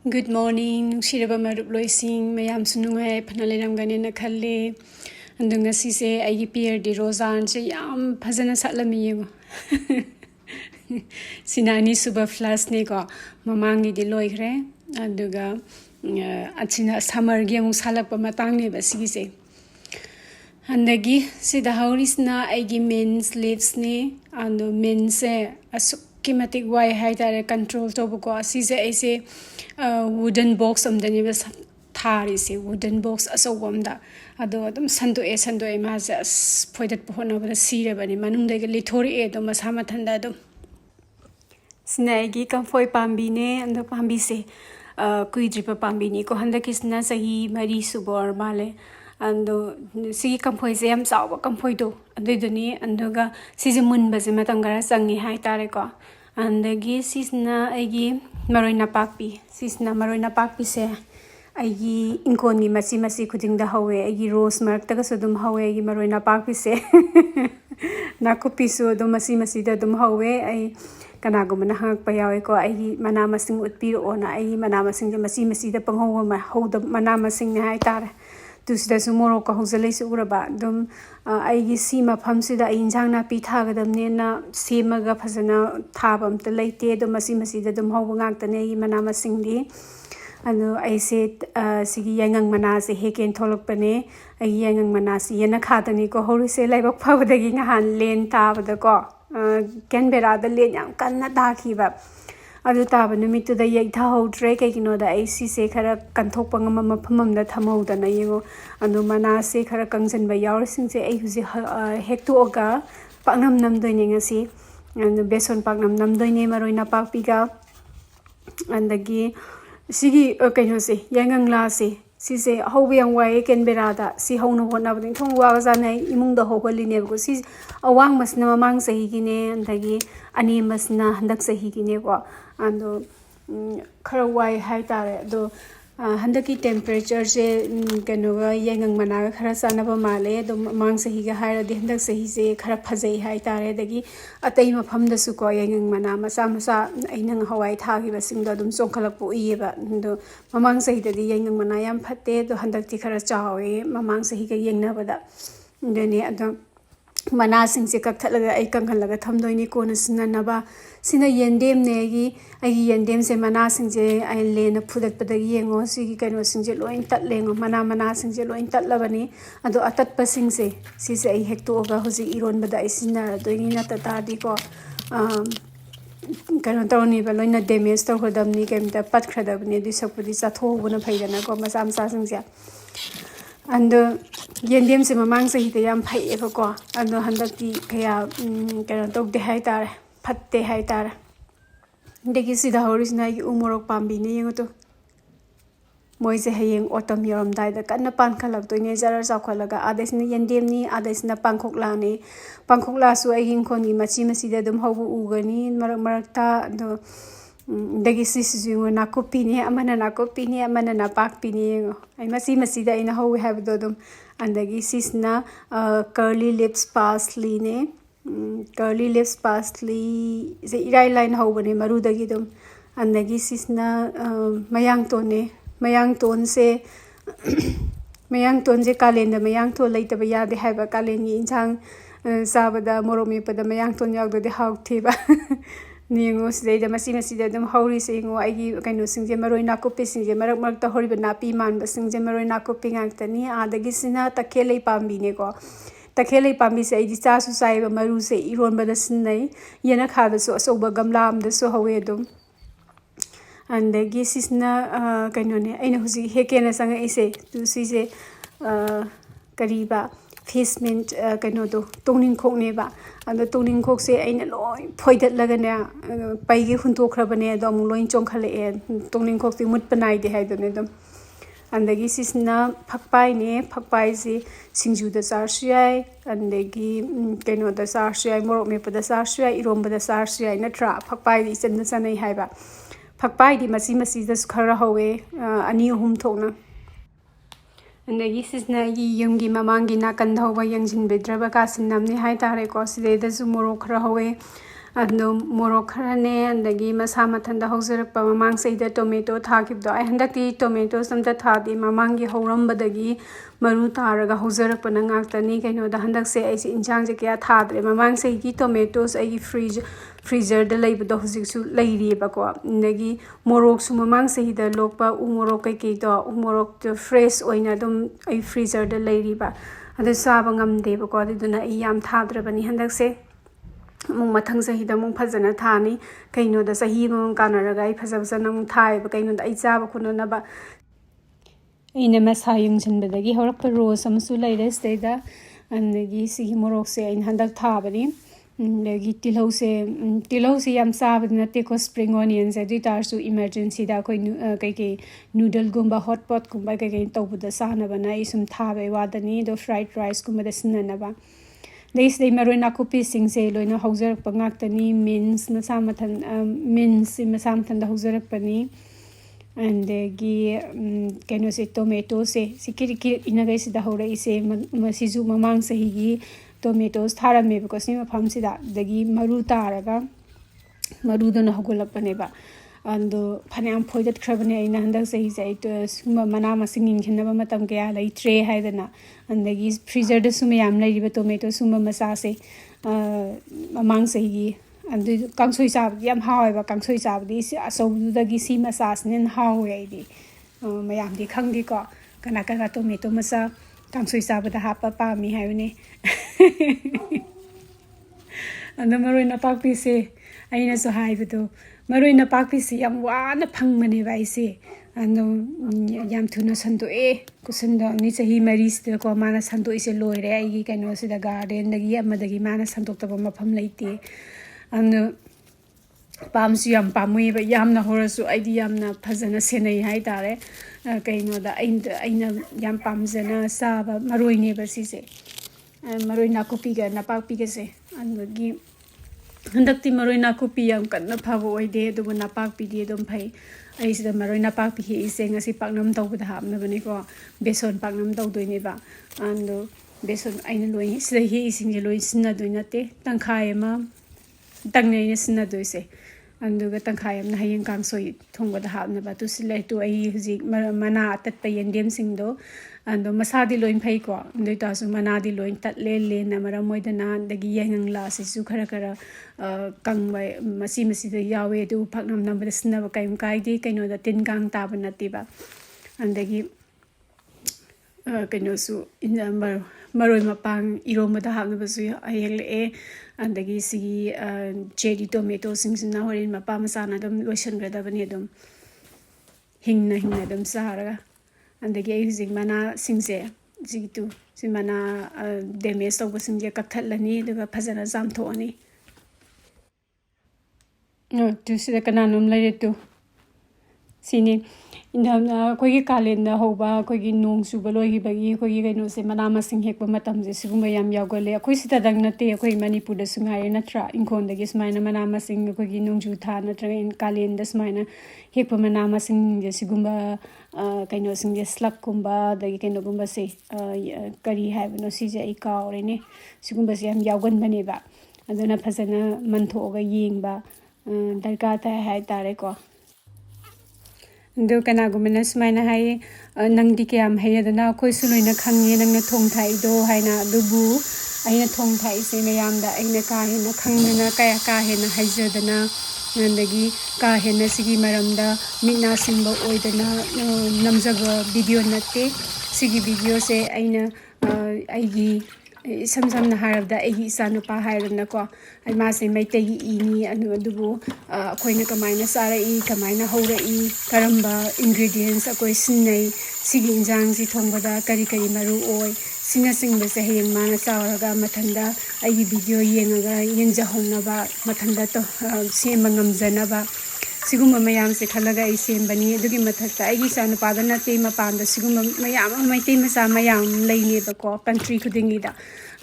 Good morning, Shiraba Marup Loising, Mayam Sunungai, Panalinam Ganina Kale, and Dungasi say, I peer the Rosan, say, Yam, Pazana Salami. Sinani Suba Flas Nego, Mamangi de Loigre, and Duga, Atina Summer Game Salapa Matangi, Basise. And the gi, see the houris na, I give men's lives ne, and the men say, a schematic way high control tobuko, see, I say, wooden box the neighbors Tarisi, wooden box as a wonder. Ado them Sando mas as pointed pohon over the sea, but in Manum de Litori Edo Masamatandado. Snaggy come for Pambine and the Pambise, Kuidripa Pambini, Kohandakis Nasahi, Marie Subor Male. And the sea compoisem saw compoito, and the duni and doga Sizimun Bazimatangara sangi high tareco. And the geese is na agi Marina Papi, Sisna Marina Papi se agi Inkoni Masi cutting the Hawaii, agi rose mark Tagasodum Hawaii, Marina Papi se Nakopiso, Domasi the Dum Hawaii, I Kanagumana Payaiko, agi Manamasing would be on I Manamasing the Masi the Pango, hold the Manamasing high tar. Tuesday tomorrow Kahuzales Uraba, Dum I see my pumsida in Jana Pitagadam Nena, Semaga Pazana Tabam, the late day, the Masimasi, the Dumhovang, the Nagi Manama Singdi. And I said, Sigi Yangang Manasi, Haken Tolopane, a Yangang Manasi, Yanakatanico, Horise, Labor Power the Gingahan, Lane Tab the Go, Canberra, the Lane, Kanadakiba. Other taba numit to the Yataho Drake, the AC Sekara Kantopanga Pumum the Tamo than a yego, and the Manase Karakans and Bayar since a Hectoga, Paknam Nam doing a sea, and the Beson Paknam Nam doing Marina Papiga, and the gay Sigi Okanose, Yangang Lassie. Si say, how we and why can be rather, see how no one of the tongue was an among the whole linear, see a one must know among Sahigine and the gay, a name must na Daksahigine, and Karawai high tare, though Handaki temperature, say, Ganova, Yangang Managa, Harasanava Male, the among Sahiga higher, the Daksahise, Karapaze high tare, the gay, a time of Hum the Suko, Yangang Manama, Samasa, Ainang Hawaii Tagi was sing the Sonkalapu Eva, the Mamang say that the Yangang Manayam Pate, the Handaki Karachawe, Mamang Sahiga Yang Navada. Then Manasing Sikatalaga, Ikankalaga, Tamdoini Konas Nanaba, Sina Yendem Negi, I Yendem se Manasing J, I lane a pudat Padagiango, Siki Kanosing Jeloin Tatling, Manasing Jeloin Tatlabani, and do Atat Passing se, Sisa a Hectoga, Hosi Iromba, Isina, doing it at the Tadico. Canatoni, Valona Demis, Tohodam Nikem, the Patcradabni, this up with this at home, one of Pagana, Gomasam Sassia. And Yendem se Mamang say the yam pay ever go, and the Handaki Kaya Canatog the Haitar, Pat de Haitar. They give the Horisna Umorok Pambini to Moise Haying Autumn Yoram died the Kanapan Kalak to Nezara Zakalaga, others in the Yendemni, others in the Pankok Lani, Pankok Lasu Agin Koni, Machimasi, the Dumhovu Ugani, Marakta, the Degisis you Nakopini, Amanakopini, Amanapak Pini. I must see that in how we have dodum and the gisis na curly lips parsley ne curly lips parsley the irai line how when Maruda gidum and the gisis na mayang ton se mayang ton se kalenda mayang to later by the have a kaleni in chang sabada moromi but the mayang ton yag the how tiba. Ningos they the Massimasi them holy saying, I give kind of sing the Marina coping the Marak the Horibanapi man, but sing the Marina coping Antony, the Gisina, Takele Pambinego. Takele Pambi say, Disaster Sai, Maru say, Iromba the Sinai, Yanaka so sober gamlam, the Sohawedum. And the Gis is na Canone, I know who's Hekena sang I say, to see Kariba. Facement Kanodo, Toning Coke neba, and the Toning Coke say, ain't a loy, pointed lagana, Pagi Hunto Crabane, Domuloin Chonkale, Toning Coke, the Mutpanai, they had them. And the gis is na Pakpai ne, Pakpai say, Singju the Sarshai, and the gi Kano the Sarshai, Moromepa the Sarshai, Iromba the Sarshai, and a trap, Pakpai is in the Sunny Haiba. Pakpai the Massimasi the Skarahowe, a new home toner. And the gis is na Yungi Mamangi Nakandova Youngin Bedraba Casin Namni Haitare Cos, they the Zumoro Krahoe, ꯑꯗꯣ ꯃꯣꯔꯣꯛ ꯈꯔꯅꯦ ꯑꯗꯒꯤ ꯃꯁꯥ ꯃꯊꯟꯇ ꯍꯧꯖꯔꯛꯄ ꯃꯃꯥꯡ ꯆꯍꯤꯗ tomato ꯊꯥꯈꯤꯕꯗꯣ ꯑꯩ ꯍꯟꯗꯛꯇꯤ ꯇꯣꯃꯦꯇꯣꯁ ꯑꯝꯇ ꯊꯥꯗꯦ ꯃꯃꯥꯡꯒꯤ ꯍꯧꯔꯝꯕꯗꯒꯤ ꯃꯔꯨ ꯇꯥꯔꯒ ꯍꯧꯖꯔꯛꯄꯅ ꯉꯥꯛꯇꯅꯤ ꯀꯩꯅꯣꯗ ꯍꯟꯗꯛꯁꯦ ꯑꯩꯁꯦ ꯏꯟꯁꯥꯡꯁꯦ ꯀꯌꯥ ꯊꯥꯗ꯭ꯔꯦ ꯃꯃꯥꯡ ꯆꯍꯤꯒꯤ ꯇꯣꯃꯦꯇꯣꯁ ꯑꯩꯒꯤ ꯐ꯭ꯔꯤꯖꯔꯗ ꯂꯩꯕꯗꯣ ꯍꯧꯖꯤꯛꯁꯨ ꯂꯩꯔꯤꯑꯕꯀꯣ ꯑꯗꯒꯤ ꯃꯣꯔꯣꯛꯁꯨ ꯃꯃꯥꯡ ꯆꯍꯤꯗ ꯂꯣꯛꯄ ꯎ ꯃꯣꯔꯣꯛ ꯀꯩꯀꯩꯗꯣ ꯎ ꯃꯣꯔꯣꯛꯇꯣ ꯐ꯭ꯔꯦꯁ ꯑꯣꯏꯅ ꯑꯗꯨꯝ ꯑꯩ ꯐ꯭ꯔꯤꯖꯔꯗ ꯂꯩꯔꯤꯕ ꯑꯗꯨ ꯆꯥꯕ ꯉꯝꯗꯦꯕꯀꯣ ꯑꯗꯨꯗꯨꯅ ꯑꯩ ꯌꯥꯝ ꯊꯥꯗ꯭ꯔꯕꯅꯤ ꯍꯟꯗꯛꯁꯦ ꯑꯃꯨꯛ ꯃꯊꯪ ꯆꯍꯤꯗ ꯑꯃꯨꯛ ꯐꯖꯅ ꯊꯥꯅꯤ ꯀꯩꯅꯣꯗ ꯆꯍꯤ ꯑꯃꯃꯨꯛ ꯀꯥꯟꯅꯔꯒ ꯑꯩ ꯐꯖꯅ ꯑꯃꯨꯛ ꯊꯥꯏꯑꯕ ꯀꯩꯅꯣꯗ ꯑꯩ ꯆꯥꯕ ꯈꯣꯠꯅꯅꯕ ꯑꯩꯅ ꯃꯁꯥ ꯌꯨꯡꯁꯤꯟꯕꯗꯒꯤ ꯍꯧꯔꯛꯄ ꯔꯣꯁ ꯑꯃꯁꯨ ꯂꯩꯔꯦ ꯁꯤꯗꯩꯗ ꯑꯗꯒꯤ ꯁꯤꯒꯤ ꯃꯣꯔꯣꯛꯁꯦ ꯑꯩꯅ ꯍꯟꯗꯛ ꯊꯥꯕꯅꯤ ꯑꯗꯒꯤ ꯇꯤꯜꯍꯧꯁꯦ ꯌꯥꯝ ꯆꯥꯕꯗꯤ ꯅꯠꯇꯦꯀꯣ ꯁ꯭ꯄ꯭ꯔꯤꯡ ꯑꯣꯅꯤꯌꯟꯁꯦ ꯑꯗꯨ ꯑꯣꯏꯇꯥꯔꯁꯨ ꯏꯃꯔꯖꯦꯟꯁꯤꯗ ꯑꯩꯈꯣꯏ ꯀꯩꯀꯩ ꯅꯨꯗꯜꯒꯨꯝꯕ ꯍꯣꯠ ꯄꯣꯠꯀꯨꯝꯕ ꯀꯩꯀꯩ ꯇꯧꯕꯗ ꯆꯥꯅꯕꯅ ꯑꯩ ꯁꯨꯝ ꯊꯥꯕꯩ ꯋꯥꯗꯅꯤ ꯑꯗꯣ ꯐ꯭ꯔꯥꯏꯗ ꯔꯥꯏꯁꯀꯨꯝꯕꯗ ꯁꯤꯖꯤꯟꯅꯅꯕ ꯑꯗꯩ ꯁꯤꯗꯩ ꯃꯔꯣꯏ ꯅꯥꯀꯨꯞꯄꯤꯁꯤꯡꯁꯦ ꯂꯣꯏꯅ ꯍꯧꯖꯔꯛꯄ ꯉꯥꯛꯇꯅꯤ ꯃꯤꯟꯁꯁꯤ ꯃꯁꯥ ꯃꯊꯟꯇ ꯍꯧꯖꯔꯛꯄꯅꯤ ꯑꯗꯒꯤ ꯀꯩꯅꯣꯁꯦ ꯇꯣꯃꯦꯇꯣꯁꯦ ꯁꯤ ꯀꯤꯔꯤꯛ ꯀꯤꯔꯤꯛ ꯏꯅꯒꯩꯁꯤꯗ ꯍꯧꯔꯛꯏꯁꯦ ꯃꯁꯤꯁꯨ ꯃꯃꯥꯡ ꯆꯍꯤꯒꯤ ꯇꯣꯃꯦꯇꯣꯁ ꯊꯥꯔꯝꯃꯦꯕꯀꯣ ꯁꯤ ꯃꯐꯝꯁꯤꯗ ꯑꯗꯒꯤ ꯃꯔꯨ ꯇꯥꯔꯒ ꯃꯔꯨꯗꯨꯅ ꯍꯧꯒꯠꯂꯛꯄꯅꯦꯕ ꯑꯗꯣ ꯐꯅꯌꯥꯝ ꯐꯣꯏꯗꯠꯈ꯭ꯔꯕꯅꯦ ꯑꯩꯅ ꯍꯟꯗꯛ ꯆꯍꯤꯁꯦ ꯑꯩ ꯁꯤꯒꯨꯝꯕ ꯃꯅꯥ ꯃꯁꯤꯡ ꯌꯦꯡꯁꯤꯟꯅꯕ ꯃꯇꯝ ꯀꯌꯥ ꯂꯩꯇ꯭ꯔꯦ ꯍꯥꯏꯗꯅ ꯑꯗꯒꯤ ꯐ꯭ꯔꯤꯖꯔꯗꯁꯨ ꯃꯌꯥꯝ ꯂꯩꯔꯤꯕ ꯇꯣꯃꯦꯇꯣ ꯁꯨꯝꯕ ꯃꯆꯥꯁꯦ ꯃꯃꯥꯡ ꯆꯍꯤꯒꯤ ꯑꯗꯨ ꯀꯥꯡꯁꯣꯏ ꯆꯥꯕꯗꯤ ꯌꯥꯝ ꯍꯥꯎꯋꯦꯕ ꯀꯥꯡꯁꯣꯏ ꯆꯥꯕꯗꯤ ꯑꯆꯧꯕꯗꯨꯗꯒꯤ ꯁꯤ ꯃꯆꯥꯁꯤꯅ ꯍꯦꯟꯅ ꯍꯥꯎꯋꯦ ꯑꯩꯗꯤ ꯃꯌꯥꯝꯗꯤ ꯈꯪꯗꯦꯀꯣ ꯀꯅꯥ ꯀꯅꯥ ꯇꯣꯃꯦꯇꯣ ꯃꯆꯥ ꯀꯥꯡꯁꯣꯏ ꯆꯥꯕꯗ ꯍꯥꯞꯄ ꯄꯥꯝꯃꯤ ꯍꯥꯏꯕꯅꯤ ꯑꯗꯣ ꯃꯔꯣꯏ ꯅꯄꯥꯛꯄꯤꯁꯦ ꯑꯩꯅꯁꯨ ꯍꯥꯏꯕꯗꯣ ꯃꯔꯣꯏ ꯅꯄꯥꯛꯄꯤꯁꯦ ꯌꯥꯝ ꯋꯥꯅ ꯐꯪꯕꯅꯦꯕ ꯑꯩꯁꯦ ꯑꯗꯣ ꯌꯥꯝ ꯊꯨꯅ ꯁꯟꯗꯣꯛꯑꯦ ꯁꯟꯗꯣꯛꯑꯅꯤ ꯆꯍꯤ 4ꯁꯤꯗꯀꯣ माना संदोइसे लोइरे आइगी कइनोसिदा गार्डन दगी माना संदोक्तबा मफम लैते अनु पामसु याम पामुइबा यामना होरसु आइदी यामना फजना सेनै हाइ तारे कइनोदा अइना याम पामजना साबा मरोइनेबा सिसे मरोइ नाकुपीगा नापाकपीगसे अनुगी हंदक्ति मरोइ नाकुपी याम कन्ना फाबो ओइदे दुबु नापाकपीदि एकदम फै अइसिदा मरोइ नापाकपी हिसे ngasi पाकनम तौबदा हाबनबनेको बेसन पाकनम तौदोइनेबा अंदो बेसन आइना लोइ सिदा हि इसिंजे लोइ सिन्ना दोइनते तंखाय अमा तंगनेने सिन्ना दोइसे अंदुगा तंखाय अमना हयें कांगसोइ थोंबदा हाबनबा तु सिलै तु अइ हुजि मना अतत्पा येंदेम सिंगदो अंदो मसादी लोइन फैको अंदो तासु मनादी लोइन तत्ले लेना मरम मोइदना दगी येंगला सिसु खरा खरा कंगबा मसिदा यावे दु पाकनम नंबदा सिन्नाबा काइम काइदे कइनोदा तिन कांग ताबा नतिबा अंदगी कइनोसु मरोइ मपांग इरोमबदा हाबनबसु हेलए अंदगी सिगी चेरी टोमेटो सिंगसिना होरिन मपा मसाना दम लोइसनग्रदबनी दम हिंगना दम सारगा अंदगी आई हुजिक मना सिंगसे जिगतु सि मना डैमेज तौबा सिंगे कक्थलनी दुगा फजना जामथोनी तु सिदा कनानुम लैरे तु सिनी अखोइगी कालेंदा होबा अखोइगी नोंग सुबा लोइगिबगी अखोइगी कइनोसे मना मसिंग हेकबा मतमजे सिगुंबा याम यावगले अखोइ सिदा दंग नते अखोइ मणिपुरदा सुंगारे नत्रा इंखोंदगी सुमाइना मना मसिंग अखोइगी नोंजु था नत्रा कालेंदा सुमाइना हेकबा मना मसिंग जे सिगुंबा कइनोसिंगे स्लक कुंबा दगी कइनोगुंबा से करी हाइबनो सिजे आई कावरेने सिगुंबा से याम यावगनबनेबा अदुना फजना मनथोगा येंगबा दरकार ताइ हाइ तारेको दो कनागुमना सुमाइना हाइ नंगदि कयाम हैदना अखोइसु लोइना खंगे नंगना थोंग थाइदो हाइना दुबु अइना थोंग थाइसे मयामदा अइना का हेना खंगना कया का हेना हाइजदना नंदगी का हेना सिगी मरमदा मिना सिंबा ओइदना नमजबा वीडियो नते सिगी वीडियो से अइना अइगी सम समना हारबदा अइगी इसानुपा हाइरनको अइ मासे मैतैगी इनी अदुबु अखोइना कमाइना सारई कमाइना हौरई करम्बा इंग्रेडिएंट्स अखोइ सिन्नै सिगी इंजांग सि थोंबदा करी करी मरु ओइ सिना सिंगबसे हयेंग माना चावरगा मथंदा अइगी वीडियो येंगगा येंजहौनबा मथंदा तो same ngamjanaba sigumba mayam se khalaga ai sembani adugi mathakta aigi sanupada nate mapanda sigumba mayam maitei masa mayam leine bako country khudingi da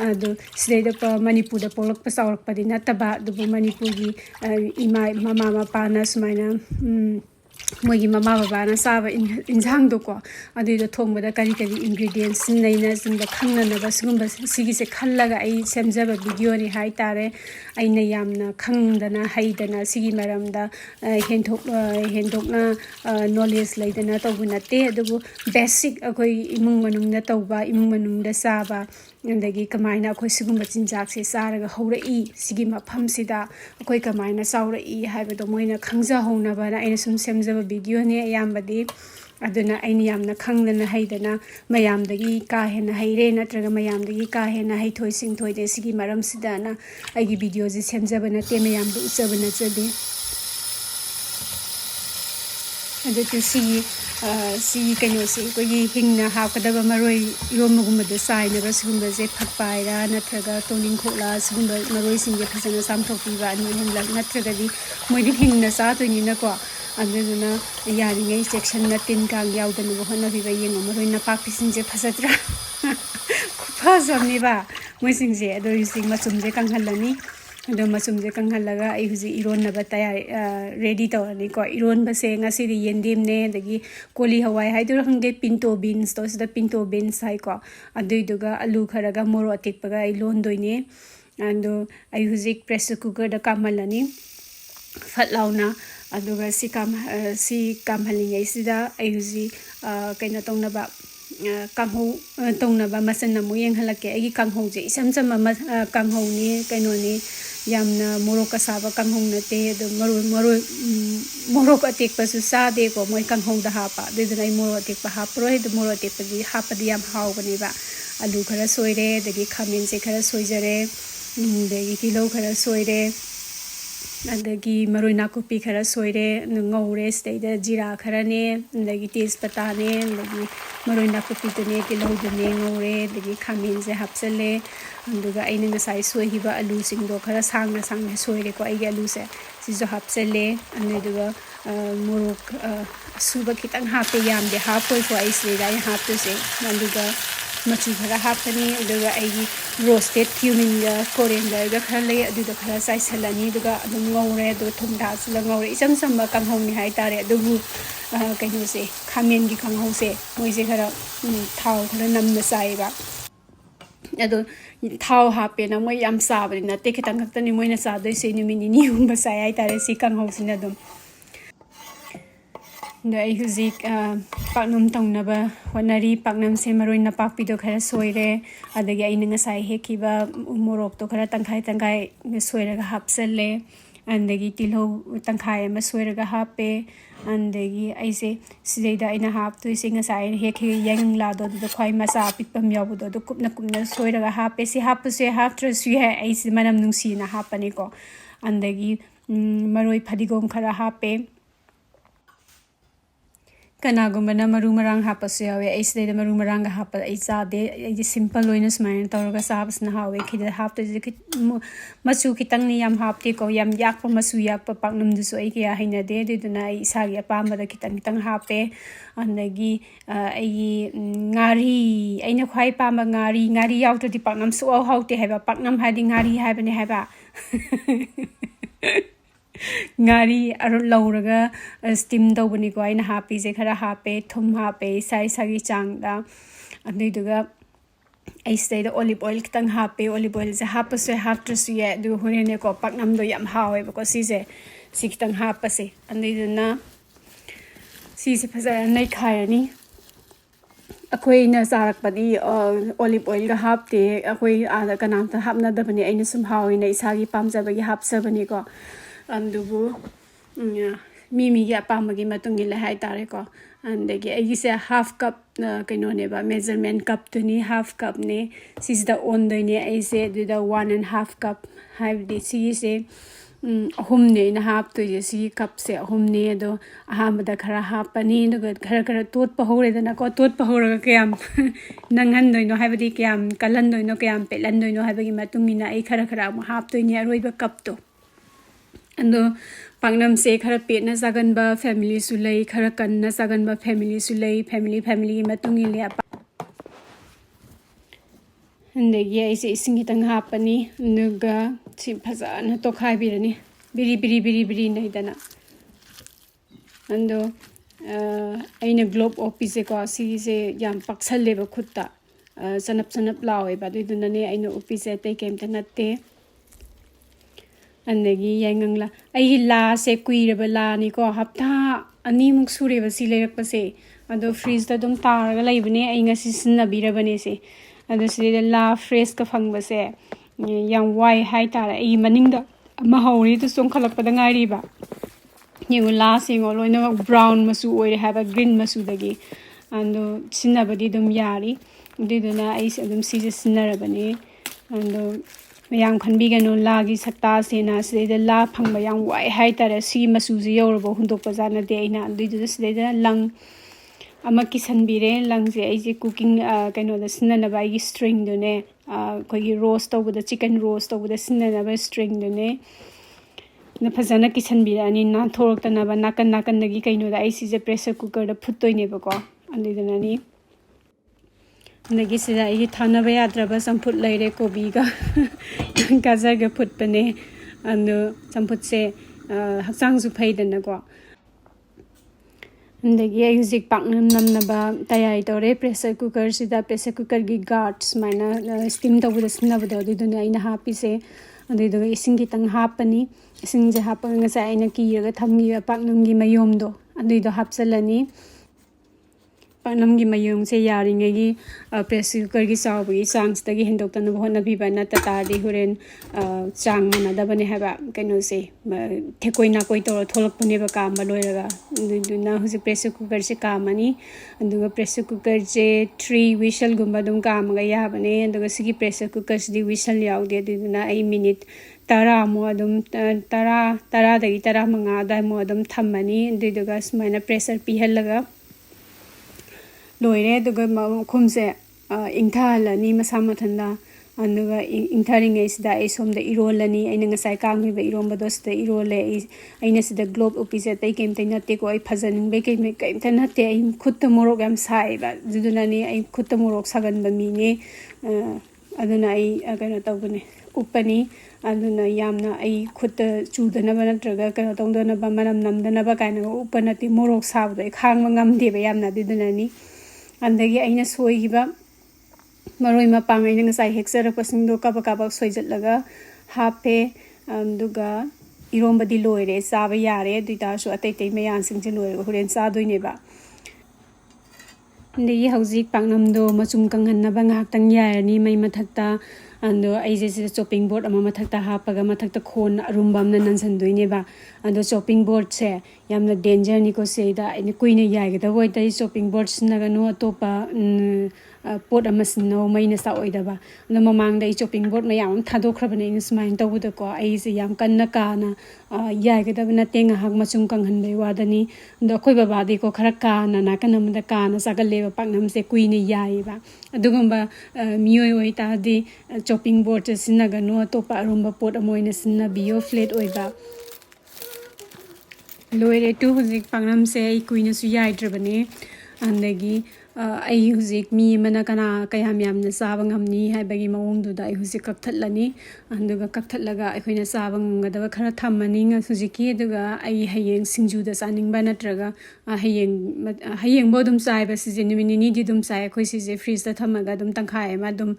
adu sidai da manipur da polak pa sawrak padina taba dubu manipur gi ima mama mapa na sumaina मोगी mama बाबाना साब इंजांग दो को अदुदो थोंबदा करी करी ingredients नैना जिंग खंगनबा सिगुंबा सिगिसे खल्लगा आई सेमजबा video नि high तारे आइना यामना खंगदना हाइदना सिगी मरमदा हेंदोकना knowledge लैदना तौबु नते अदुबु basic अखोई इमुंग मनुंगदा तौबा इमुंग मनुंगदा साबा अंदगी कमाइना अखोई सिगुंबा चिंजाक से सारगा हौरई सिगी मफमसिदा अखोई कमाइना साउरई हाइबदो मोइना खंगजा हौनबना आइना सुम सेमजबा वीडियो ने यामबदी अदुना आइना यामना खंगदना हाइदना मयामदगी का हेना हाइरे नत्रगा मयामदगी का हेना हाइथोय सिंगथोयदे सिगी मरमसिदाना आइगी वीडियो जे सेमजबा नते मयामदो उचबा नचदे अदुतु सी कनो से कोई हिंगना हाकदबा मरोई इरोमगुमदो साइनबा सिगुंबजे फकपायरा नत्रगा तोनिंग खोला सिगुंबा मरोई सिंगे फजना सामथोपीबा अनिमला नत्रगदी मोइदि हिंगना सातोनिनको अदुना यारिङै सेक्सन न तिन कांग याउदनबो होनबिबा येंगो मरोई नपाकपि सिंजे फजद्रा खुफाजमनिबा मोइसिंजे अदो युसिंग मचुमजे कंगहलनी अदो मचुमजे कंगहलगा आई हुजि इरोनबा तयार रेडी तौरनी को इरोनबसे ngasi येंदेम ने दगी कोली हवाई हाइदुर हंगे पिंटो बीन्स तो सिदा पिंटो बीन्स हाइ को अदुइदुगा आलू खरगा मोरो अतिकपगा आई लोनदोइने अंदो आई हुजि प्रेशर कुकर दा कामहलनी फटलाउना अदुगा सी कामहलिङै सिदा आई हुजि कैना तौनबा कांघौ तौनबा मसन नमु येंहलके आई कांघौ जे इसम सम कांघौ नि कैनोनि यामना मोरोक साबा कांघौ नते अदो मोरो अतेकपसु सादे को मोय कांघौ दा हापा दुदना आई मोरो अतेकपा हापरो हे मोरो अतेकपदि हापदि याम हावगनेबा आलू खरा सोइरे दगी खामेन से खरा सोइजरे दगी किलो खरा सोइरे अदगी मरोई नाकुपी खरा सोइरे ngौरे स्टेदा जीरा खराने दगी तेजपत्ताने दगी मरोई नाकुपी तने तिलौ दने ngौरे दगी खामेन से हापसले अंदुगा आइना ngसाई सोइहिबा आलू सिंगदो खरा सांगना सांगना सोइरे को आइगे आलू से सिजो हापसले अंदुगा मोरोक सुबा खितंग हापे यामदे हापोय को आइसलेदा आई हापतुसे अंदुगा मचू खरा हापनी अदुगा आइगी रोस्टेड क्यूमिन कोरिएंडर खरा ले अदुदा खरा साइसलनी अदुगा अदुम ngौरे अदु थुम दासल ngौरे इसम समबा कांघौनि हाइ तारे अदुबु कहिनो से खामेन गी कांघौ से मोइसे खरा थाव खरा नमना साइबा अदो थाव हापे ना मोइ याम साबनि नते खितंग खतनि मोइना सादोइसे निमिनि निहुंबा साइ हाइ तारे सि कांघौ सिना दम आई हुजिक पाकनम तौनबा होनरी पाकनम से मरोई नपाकपीदो खरा सोइरे अदगी आई ngसाई हेकिबा मोरोक तो खरा तंखाई तंखाई सोइरगा हापसले अंदगी तिलौ तंखाई अमा सोइरगा हापे अंदगी आइसे सिदैदा आइना हापतुइसे ngसाई हेखि यांगलादो दो ख्वाई मसा पिपम यावदो दो कुपना कुपना सोइरगा हापे से हापसे हापत्रसु है आइसे मनम नुंसीना हापने को अंदगी मरोई फदिगोम खरा हापे कनागुम्बना मरु मरांग हापसु यावे आइसदेदा मरु मरांग हाप आई चादे आई सिंपल लोइना स्माइन तौरगा साबसना हावे खिदा हापते मचु खितंगनि याम हापते को याम याकप मचु याकप पाकनम दुसु आई किया हैनदे दुदुना आई इसागी अपामदा खितंग खितंग हापे अंदगी आई ngaरी आइना ख्वाई पामा ngaरी यावतदि पाकनम सुआव हाउते हैबा पाकनम हादि ngaरी हाबने हैबा ngaरी अरु लौरगा स्टीम तौबनी को आइना हापीजे खरा हापे थुम हापे साई सागी चांगदा अदुइदुगा आइसदैदा ओलिव ऑयल खितंग हापे ओलिव ऑयल से हापसु हापत्रसु ये दु होरेने को पाकनम दो याम हावेबा को सिजे सि खितंग हापसे अदुइदुना सिसे फजरा नै खायनी अखोइना चारकपदी ओलिव ऑयल का हापते अखोइ आदा कनामता हापनदबनी आइना सुम हावेना इसागी पामजबगी हापसबनी को अंदुबु मिमी की अपामगी मतुंगिले हाइ तारे को अंदगी आइगिसे हाफ कप कैनोनेबा मेजरमेंट कप तुनी हाफ कप ने सिसदा ओनदोइने आइसे दुदा 1.5 कप हाइबदी सिसे अहुमने ना हाप तो सी कप से अहुमने दो अहामदा खरा हापनी दुगा खरा खरा तोत पहोरेदना को तोत पहोरगा कयाम नंगहनदोइनो हाइबदी कयाम कलनदोइनो कयाम पेलनदोइनो हाइबगी मतुंगिना आई खरा खरा हापतोइने अरोइबा कप तो अंदो पाकनम से खरा पेटना जागनबा फैमिली सुलै खरा कन्ना जागनबा फैमिली सुलै फैमिली की मतुंगिले अंदगी ऐसे इसिंगी तंग हापनी नुगा सी फजाना तो खाइबिरनी बिरी नैदना ando aina globe opise ko sise yam paksalle ba khutta sanap lawe ba duduna ne aina opise te kem ta natte andagi yangangla ai la se kuire ba la ni ko hapta ani muk sure ba si lerak pa se ado freeze da dum taraga laibane ai ngasi sinabira bane se ado sile la fresh ka phangba se yang wai hai tara ai maningda ma hawri to song khalak pa da ngari ba yengu la singo loina brown masu oire haba green masu dagi ando sinabadi dum yari diduna ai dum si sinarabane ando mayam khanbi gano lagi sakta sena sida la phangba yang wai hai tara si masu ji yorbo hundok pa jana de aina didu sida lang ama kisanbire lang je ai je cooking kaino da sinana ba gi string dune kogi roast tawda chicken roast tawda sinana ba string dune na fazana kisanbira ani na thorok ta na ba nakan dagi kaino da ai si je pressure cooker da phutoi ne ba ko andidana ni nagi sida ai thana ba yadra ba samput laire kobi ga gajar ga phut pane ando samput se haksang su phaidana ko andagi ai zik paknam namna ba tayari tore pressure cooker sida pressure cooker gi guards maina steam tawda sinna ba do duna ai na happy se andidога ising kitang hapani ising je hapang ngasa aina kiraga thamgi paknam gi mayom do andido hapsalani paknam gi mayom se yaring gi pressure cooker gi sawbi sangs tagi hendok tan bhona bi bana tatari huren chang mana da bane haba kaino se thekoina koi to tholak pune ba kam ba loiraga na husi pressure cooker se kamani anduga pressure cooker je 3 whistle gumba dum kam ga ya bane anduga sigi pressure cooker di whistle yaudi aduna ai minute tara mo adum tara dagi tara manga da mo adum thammani anduga smaina pressure pihalaga loire duga khumse ingthalani masa mathanda anuga ingtharing isda ai somda irolani aina ngasai kangmi ba iromba dosta irole aina sida globe opise tai kem tai natte ko ai phajaning be kem ta natte ai khutta morok am sai ba judunani ai khutta morok sagan ba mi ne aduna ai kana tawbane upani aduna yamna ai khutta chudana ba natraga kana tawdana ba manam namdana ba kana upanati morok sabdo ai khang ngamde ba yamna didunani andagi aina soigiba maroi mapang aina ngasai hexera pasingdo kaba soijatlaga hape duga iromba di loire saba yare duita so atai mayan singje loire huren sa doine ba ndegi hauzik paknam do machum kanghanna ba ngaktang yarani mai mathakta ando aije chopping board ama mathakta hapaga mathakta khon arumbam na nansan doine ba ando chopping board se yamna danger ni ko seida ani kuine yaiga da voi dai chopping board sinaga no topa pot amasno maina sa oida ba ando mamang dai chopping board mayam thadokhrabane in smain tawuda ko aise yam kanna kana yaiga da na tenga hak machum kanghan bai wadani ando khoi baba di ko khara kana na kanam da kana sagalle ba paknam se kuine yai ba adugumba miyoi oi ta di chopping board sinaga no topa arumba pot amoina sinna bio flat oiba loire tu huzik paknam se ai kuina su yai drabane andagi ai huzik mi mana kana kayam yamna saba ngamni haibagi mawong du da ai huzik kakthatlani anduga kakthatlaga aikoina saba ngamgadaba khara thammani nga huziki aduga ai hayeng singju da saning ba natraga hayeng bodum sai ba sije nimini ni di dum sai khoi sije freeze da thamaga dum tangkhai ma dum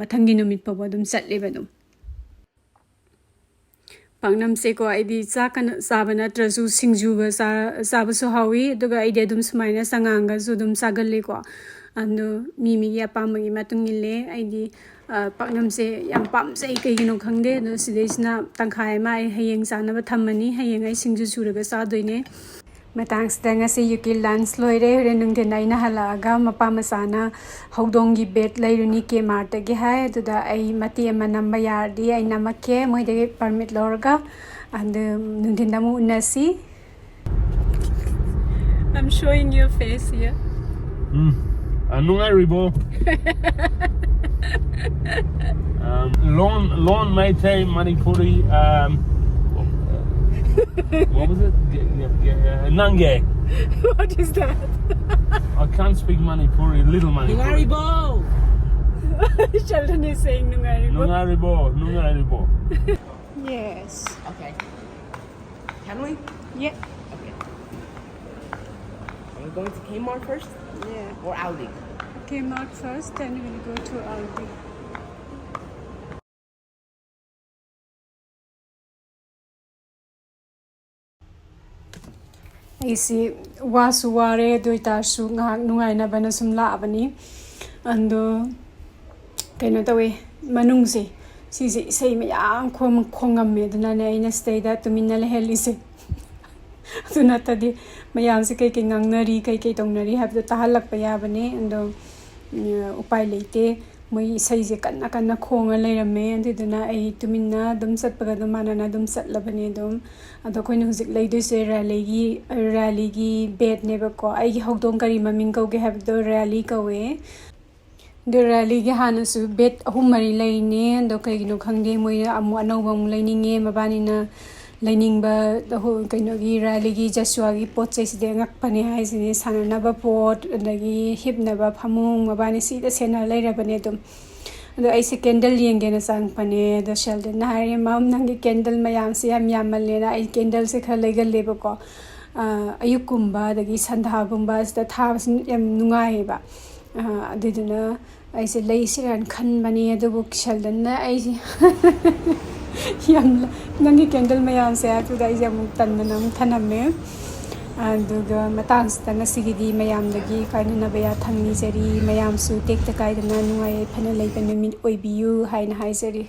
mathangi numit pa bodum chatle ba dum paknam se ko aidi chakan sabana trasu singju ba sabu so hawi duga aide dum smaina sanganga su dum sagalle ko ando mi ya pamagi matungile aidi paknam se yam pam sei kai gino khangde no sideisna tangkhai mai hayeng sana ba thammani hayeng ai singju suraga sa doine matang stanga se yuki lunch loire renung de naina halaga mapa masana howdongi bet lairuni ke marta ge hai duda ai mati ama namba yardi ai namakke moi de permit lorga and nundindamu unasi. I'm showing your face here. Nungairibo. Lon Meitei Manipuri. What was it? Nange. What is that? I can't speak Manipuri, little Manipuri. Nungairibo! Sheldon is saying Nungairibo. Nungairibo. Yes. Okay. Can we? Yeah. Okay. going to Kmart first Yeah. or Aldi? Kmart first, then we'll go to Aldi. ꯑꯩꯁꯤ ꯋꯥꯁꯨ ꯋꯥꯔꯦ ꯑꯗꯨ ꯑꯣꯏꯇꯥꯔꯁꯨ ꯉꯥꯏꯍꯥꯛ ꯅꯨꯡꯉꯥꯏꯅꯕꯅ ꯁꯨꯝ ꯂꯥꯛꯑꯕꯅꯤ ꯑꯗꯣ ꯀꯩꯅꯣ ꯇꯧꯋꯦ ꯃꯅꯨꯡꯁꯦ ꯁꯤꯁꯦ ꯏꯁꯩ ꯃꯌꯥꯝ ꯈꯣꯡꯉꯝꯃꯦ ꯑꯗꯨꯅꯅꯦ ꯑꯩꯅ ꯁꯤꯗꯩꯗ ꯇꯨꯃꯤꯟꯅ ꯂꯩꯍꯜꯂꯤꯁꯦ ꯑꯗꯨ ꯅꯠꯇꯗꯤ ꯃꯌꯥꯝꯁꯦ ꯀꯩꯀꯩ ꯉꯥꯡꯅꯔꯤ ꯀꯩꯀꯩ ꯇꯧꯅꯔꯤ ꯍꯥꯏꯕꯗꯣ ꯇꯥꯍꯜꯂꯛꯄ ꯌꯥꯕꯅꯦ ꯑꯗꯣ ꯎꯄꯥꯏ ꯂꯩꯇꯦ ꯃꯣꯏ ꯏꯁꯩꯁꯦ ꯀꯟꯅ ꯀꯟꯅ ꯈꯣꯡꯉ ꯂꯩꯔꯝꯃꯦ ꯑꯗꯨꯗꯨꯅ ꯑꯩ ꯇꯨꯃꯤꯟꯅ ꯑꯗꯨꯝ ꯆꯠꯄꯒ ꯑꯗꯨꯝ ꯃꯥꯟꯅꯅ ꯑꯗꯨꯝ ꯆꯠꯂꯕꯅꯦ ꯑꯗꯨꯝ ꯑꯗꯣ ꯑꯩꯈꯣꯏꯅ ꯍꯧꯖꯤꯛ ꯂꯩꯗꯣꯏꯁꯦ ꯔꯦꯂꯤꯒꯤ ꯕꯦꯠꯅꯦꯕꯀꯣ ꯑꯩꯒꯤ ꯍꯧꯗꯣꯡ ꯀꯔꯤ ꯃꯃꯤꯡ ꯀꯧꯒꯦ ꯍꯥꯏꯕꯗꯣ ꯔꯦꯂꯤ ꯀꯧꯋꯦ ꯑꯗꯣ ꯔꯦꯂꯤꯒꯤ ꯍꯥꯟꯅꯁꯨ ꯕꯦꯠ 3-4 ꯂꯩꯅꯦ ꯑꯗꯣ ꯀꯩꯒꯤꯅꯣ ꯈꯪꯗꯦ ꯃꯣꯏꯅ ꯑꯃꯨꯛ ꯑꯅꯧꯕ ꯑꯃꯨꯛ ꯂꯩꯅꯤꯡꯉꯦ ꯃꯕꯥꯅꯤꯅ ꯂꯩꯅꯤꯡꯕ ꯀꯩꯅꯣꯒꯤ ꯔꯦꯂꯤꯒꯤ ꯖꯁꯨꯋꯥꯒꯤ ꯄꯣꯠ ꯆꯩꯁꯤꯗꯤ ꯑꯉꯛꯄꯅꯦ ꯍꯥꯏꯁꯤꯅꯤ ꯁꯥꯟꯅꯅꯕ ꯄꯣꯠ ꯑꯗꯒꯤ ꯍꯤꯞꯅꯕ ꯐꯃꯨꯡ ꯃꯕꯥꯅꯤ ꯁꯤꯗ ꯁꯦꯟꯅ ꯂꯩꯔꯕꯅꯦ ꯑꯗꯨꯝ ꯑꯗꯣ ꯑꯩꯁꯦ ꯀꯦꯟꯗꯜ ꯌꯦꯡꯒꯦꯅ ꯆꯪꯉꯛꯄꯅꯦ ꯑꯗꯣ ꯁꯦꯜꯗꯟꯅ ꯍꯥꯏꯔꯦ ꯃꯝ ꯅꯪꯒꯤ ꯀꯦꯟꯗꯜ ꯃꯌꯥꯝꯁꯦ ꯌꯥꯝ ꯌꯥꯝꯃꯜꯂꯦꯅ ꯑꯩ ꯀꯦꯟꯗꯜꯁꯦ ꯈꯔ ꯂꯩꯒꯜꯂꯦꯕꯀꯣ ꯑꯌꯨꯛꯀꯨꯝꯕ ꯑꯗꯒꯤ ꯁꯟꯙꯥꯒꯨꯝꯕ ꯁꯤꯗ ꯊꯥꯕꯁꯤ ꯌꯥꯝ ꯅꯨꯡꯉꯥꯏꯌꯦꯕ ꯑꯗꯨꯗꯨꯅ ꯑꯩꯁꯦ ꯂꯩꯁꯤꯔꯥꯅ ꯈꯟꯕꯅꯦ ꯑꯗꯨꯕꯨ ꯁꯦꯜꯗꯟꯅ ꯑꯩꯁꯦ ꯌꯥꯝ ꯅꯪꯒꯤ ꯀꯦꯟꯗꯜ ꯃꯌꯥꯝꯁꯦ ꯑꯗꯨꯗ ꯑꯩꯁꯦ ꯑꯃꯨꯛ ꯇꯟꯗꯅ ꯑꯃꯨꯛ ꯊꯅꯝꯃꯦ ꯑꯗꯨꯒ ꯃꯇꯥꯡꯁꯤꯗ ꯉꯁꯤꯒꯤꯗꯤ ꯃꯌꯥꯝꯗꯒꯤ ꯀꯥꯏꯅꯅꯕ ꯌꯥꯊꯪ ꯅꯤꯖꯔꯤ ꯃꯌꯥꯝꯁꯨ ꯇꯦꯛꯇ ꯀꯥꯏꯗꯅ ꯅꯨꯡꯉꯥꯏ ꯌꯥꯏꯐꯅ ꯂꯩꯕ ꯅꯨꯃꯤꯠ ꯑꯣꯏꯕꯤꯌꯨ ꯍꯥꯏꯅ ꯍꯥꯏꯖꯔꯤ